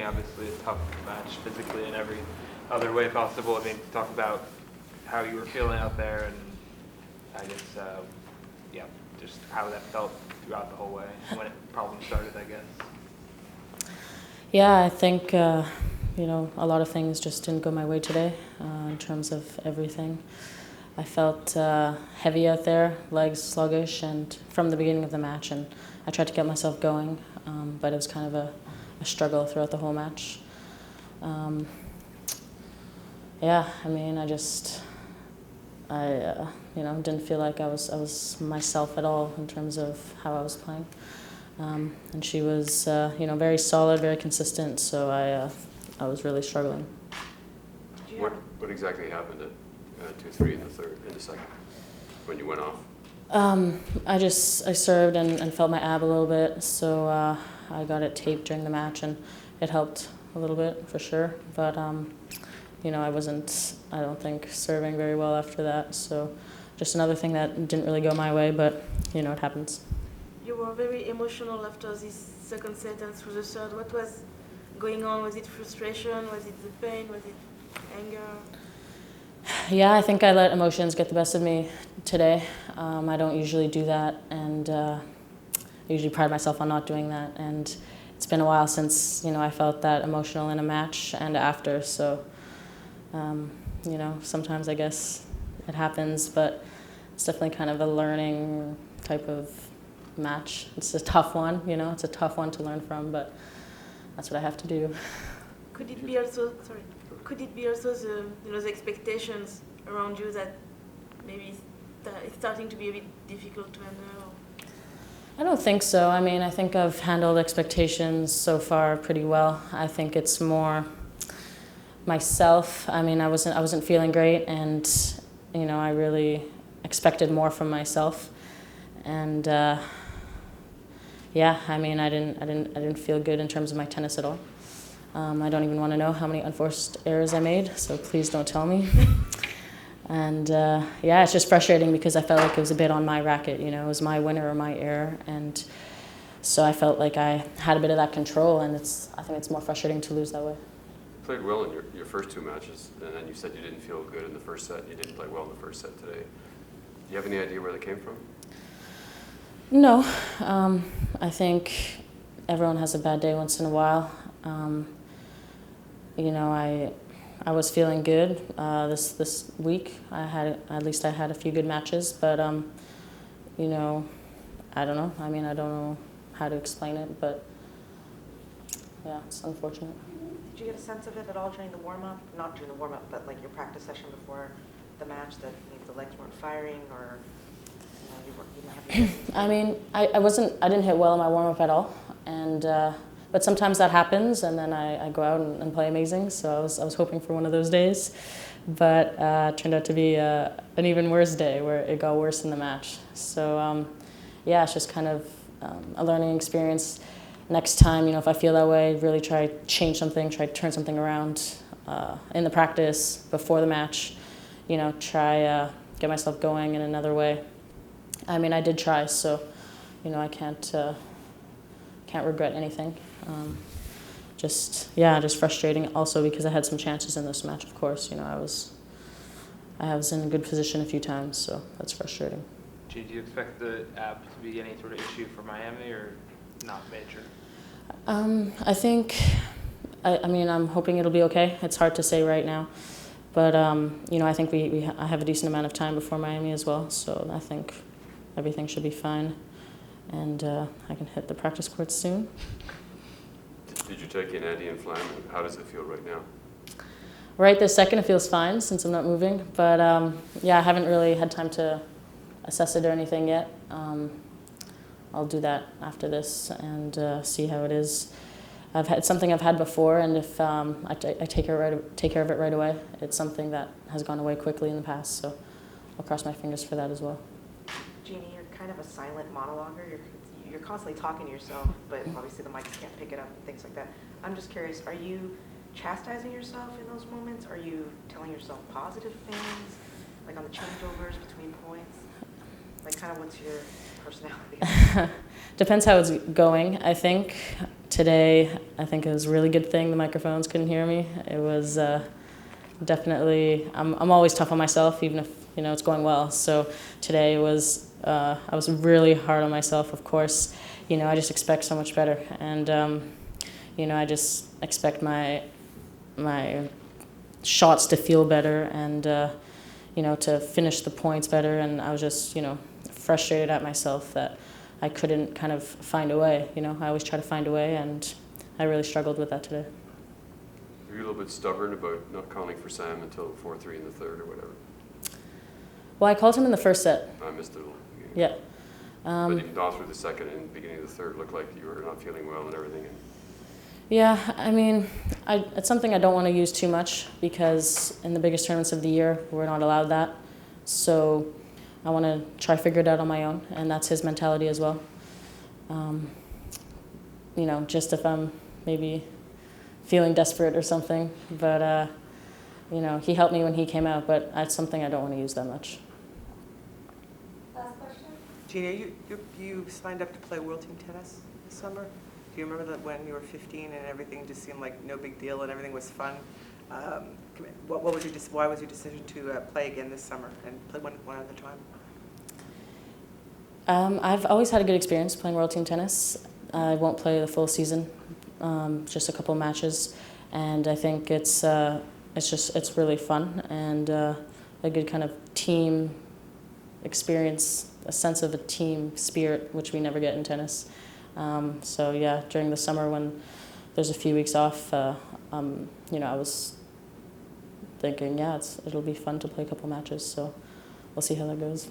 obviously a tough match physically in every other way possible. I mean, talk about how you were feeling out there, and I guess, yeah, just how that felt throughout the whole way, when it problem started, I guess. Yeah, I think, you know, a lot of things just didn't go my way today in terms of everything. I felt heavy out there, legs sluggish, and from the beginning of the match, and I tried to get myself going, but it was kind of a struggle throughout the whole match. Yeah, I mean, I you know, didn't feel like I was myself at all in terms of how I was playing. And she was, you know, very solid, very consistent, so I was really struggling. What exactly happened at 2-3 in the second, when you went off? I served and felt my ab a little bit, so I got it taped during the match, and it helped a little bit for sure. But you know, I don't think, serving very well after that. So just another thing that didn't really go my way, but you know, it happens. You were very emotional after this second set and through the third. What was going on? Was it frustration? Was it the pain? Was it anger? Yeah, I think I let emotions get the best of me today. I don't usually do that, and I usually pride myself on not doing that. And it's been a while since, you know, I felt that emotional in a match and after. So, you know, sometimes I guess it happens, but it's definitely kind of a learning type of match. It's a tough one, you know. It's a tough one to learn from, but that's what I have to do. Could it be also the, you know, the expectations around you that maybe it's starting to be a bit difficult to handle? I don't think so. I mean, I think I've handled expectations so far pretty well. I think it's more myself. I mean, I wasn't feeling great, and you know, I really expected more from myself, and yeah, I mean, I didn't feel good in terms of my tennis at all. I don't even want to know how many unforced errors I made, so please don't tell me. And yeah, it's just frustrating because I felt like it was a bit on my racket, you know, it was my winner or my error, and so I felt like I had a bit of that control, and I think it's more frustrating to lose that way. You played well in your first two matches, and then you said you didn't feel good in the first set, and you didn't play well in the first set today. Do you have any idea where that came from? No, I think everyone has a bad day once in a while. You know, I was feeling good this week. I had a few good matches, but you know, I don't know. I mean, I don't know how to explain it, but yeah, it's unfortunate. Did you get a sense of it at all during the warm-up? Not during the warm-up, but like your practice session before the match, that maybe the legs weren't firing, or you didn't have I mean, I didn't hit well in my warm-up at all, and but sometimes that happens, and then I go out and play amazing. So I was hoping for one of those days, but it turned out to be an even worse day where it got worse in the match. So yeah, it's just kind of a learning experience. Next time, you know, if I feel that way, really try to change something, try to turn something around in the practice before the match. You know, try get myself going in another way. I mean, I did try, so you know, I can't regret anything. Just frustrating also because I had some chances in this match, of course. You know, I was in a good position a few times, so that's frustrating. Do you expect the ab to be any sort of issue for Miami, or not major? I think, I mean, I'm hoping it'll be okay. It's hard to say right now, but you know, I think I have a decent amount of time before Miami as well, so I think everything should be fine, and I can hit the practice courts soon. Did you take in anti-inflammatory? How does it feel right now? Right this second, it feels fine since I'm not moving, but yeah, I haven't really had time to assess it or anything yet. I'll do that after this and see how it is. It's something I've had before, and if I take care of it right away, it's something that has gone away quickly in the past, so I'll cross my fingers for that as well. Jeannie, you're kind of a silent monologuer. You're constantly talking to yourself, but obviously the mics can't pick it up and things like that. I'm just curious, are you chastising yourself in those moments? Are you telling yourself positive things, like on the changeovers between points? Like, kind of what's your personality? Depends how it's going, I think. Today, I think it was a really good thing the microphones couldn't hear me. It was definitely, I'm always tough on myself, even if, you know, it's going well. So today was, I was really hard on myself, of course. You know, I just expect so much better. And, you know, I just expect my shots to feel better and, you know, to finish the points better. And I was just, you know, frustrated at myself that I couldn't kind of find a way. You know, I always try to find a way, and I really struggled with that today. Were you a little bit stubborn about not calling for Sam until 4-3 in the third or whatever? Well, I called him in the first set. I missed it. Yeah. But even all through the second and beginning of the third, looked like you were not feeling well and everything. Yeah, I mean, it's something I don't want to use too much because in the biggest tournaments of the year, we're not allowed that. So I want to try to figure it out on my own, and that's his mentality as well. You know, just if I'm maybe feeling desperate or something, but you know, he helped me when he came out, but that's something I don't want to use that much. Last question. Genie, you signed up to play World Team Tennis this summer. Do you remember that when you were 15 and everything just seemed like no big deal and everything was fun? What was why was your decision to play again this summer and play one other time? I've always had a good experience playing World Team Tennis. I won't play the full season, just a couple of matches, and I think it's really fun and a good kind of team experience, a sense of a team spirit, which we never get in tennis. So yeah, during the summer when there's a few weeks off, you know, I was thinking, yeah, it'll be fun to play a couple matches. So we'll see how that goes.